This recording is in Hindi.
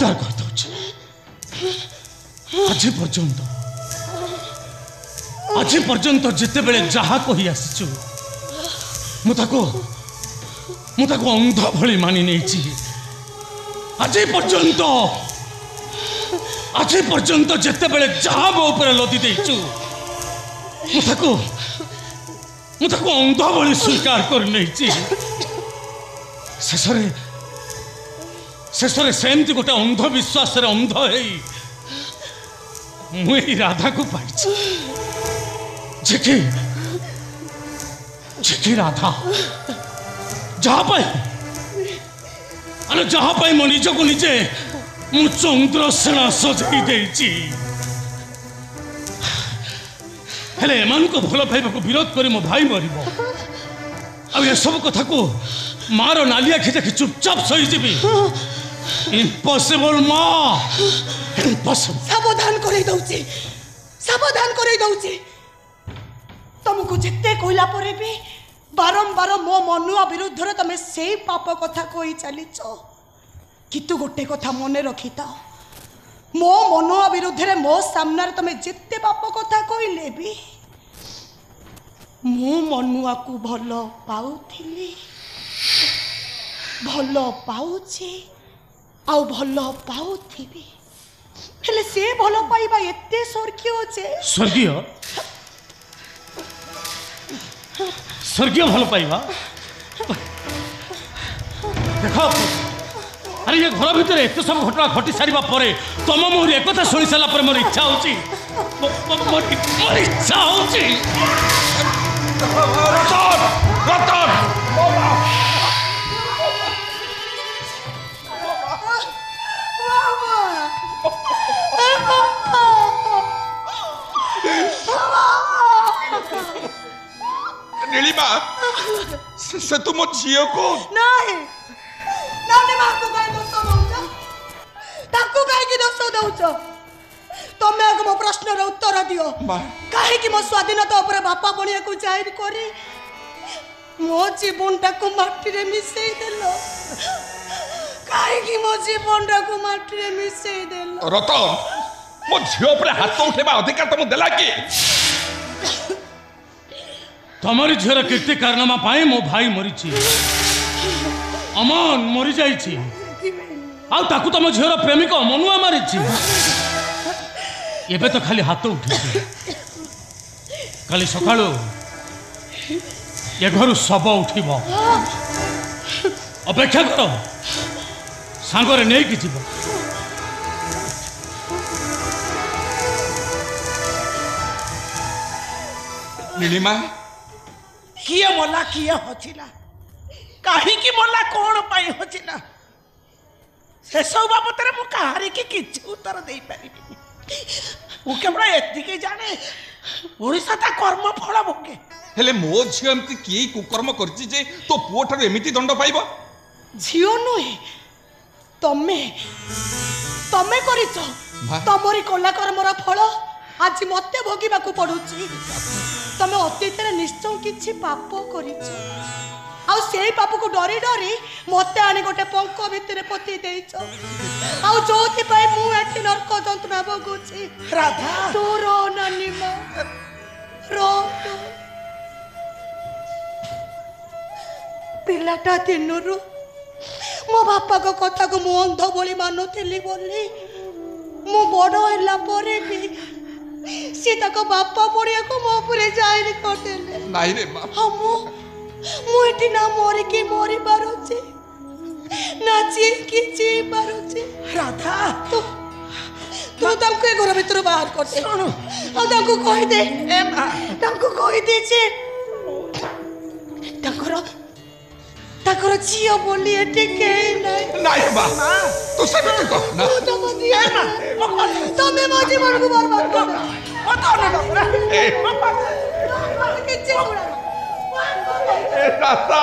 खबरदार कर दउछि आज पर्यंत जिते बेले जहा कही आसीचु मुताको अंध भली मानि नेछि आज पर्यंत जिते बेले जहा मो ऊपर लदी देइचु मुताको अंध भली स्वीकार कर नेछि शेषरे सेमती गोटे अंधविश्वास अंध है मुई राधा को पाई जेकी राधा जहाँ पाई मो निज को निजे मु चंद्रसेना सजाई देछि हेले एमान को भल पाइबा को विरोध करी मो भाई मरिबो आ ए सब कथा को मार नाली आखि देखि चुपचाप सही जीवी इम्पॉसिबल मां इम्पॉसिबल सावधान करे दउची तुमको जिते कहला परे भी बारंबार मो मनुआ विरुद्ध रे तमे से पाप कथा कही चलीच कितु गोटे कथा मन रखिता मो मनुआ विरुद्ध रे मो सामने तमे जिते पाप कथा कहले भी मु मनुआ को भल पाउथिली भल पाउछि आउ भल पाउथिबी हेले से भल पाइबा एते स्वर्गीय भल पाइबा देखो अरे ये घर भितर एत सब घटना घटी सारिबा परे तुम मोर एक कथा सुनी सारा पर मोर इच्छा होची मोर इच्छा होची रतन नीलिमा से तुम झियो को नहीं नानी मां को काई दोष दउछ ताकू काई की दोष दउछ तमे आग मो प्रश्न रे उत्तर दियो काहे कि मो स्वाधीनता ऊपर बापा बनिया को जाहिर करी मो जीवनटा को माटी रे मिसई देलो काहे कि मो जीवनटा को माटी रे मिसई देलो रतन मो झियो ऊपर हाथ उठेबा अधिकार तुम देला कि तमरी झीर कीर्ति कारनामा पाए मो भाई मरीची अमन मरी जाइछि आउ ताकू तम झीर प्रेमिक मनुआ मारिछि एबे तो खाली हाथ उठी काली सकाळो ये घर सब उठिबो अपेक्षा करो सांगरे नै कि जीव नीलिमा किए मला किए हचिला काहे कि मला कोन पाई हचिला से सब बाबतरे मु कहारी की किछ उत्तर देई पारिबी ओ केवड़ा एति के जाने ओडिसा ता कर्म फल भोगे हेले मो झियो एमती की कुकर्म करछि जे तो पुओ ठार एमिति दंड पाइबो झियो नुहे तमे करिছো तमरी कला कर्मर फल आज मते भोगिबा को पडुची तमे अतीत रे निश्चय किछि पाप करिছো आउ सेही पाप को डरी डरी मते आनी गोटे पंख भितरे पति देइছো आउ जोति पाई मु एठी नरक जंतुना भोगुची राधा तोर नानी मां रो पिलाटा दिनरु मो बापा को कथा को मु अंध बोली मानुथिली बोली मु बड़ होला परे भी सीता को बापा पड़िया को मो पूरे जाहिर कर देले नाही रे मां हम मु एठी ना मोरे के मोरी बारोचे ना जी की जी बारोचे राधा तू तमको घर भीतर बाहर कर दे सुनो आ तमको कह दे ए मां तमको कह दे जे तकर जियो बोली एठी के नाही मां तू सब को ना तो दिया तमे मो जीवन को बर्बाद कर ओ तो ना ए के चिंगुड़ा राधा